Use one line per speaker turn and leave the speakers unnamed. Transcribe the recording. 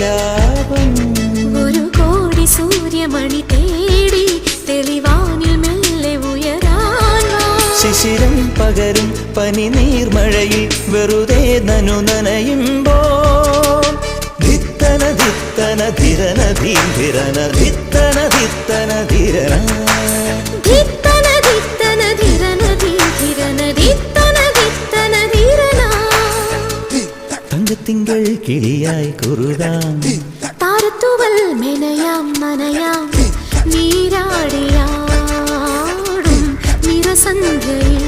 ലാഭം.
ഒരു കോടി സൂര്യമണി തേടി തെളിവാനിൽ മെല്ലെ ഉയരാൻ
ശിശിരം പകരും പനി നീർമഴയിൽ വെറുതെ നനു നനയുമ്പോൾ ധിത്തന ധിത്തന ധിരന ധീരന ധിത്തന ധിത്തന ധിരന
ധിത്തന ധിത്തന ധിരന ധീരന ധിത്തന ധിത്തന ധിരന.
തങ്കത്തിങ്കൾ കിളിയായി കുറുതാം
താരത്തുവൽ മെനയാം നനയാം നീരാടിയാടും നിറസന്ധ്യയിൽ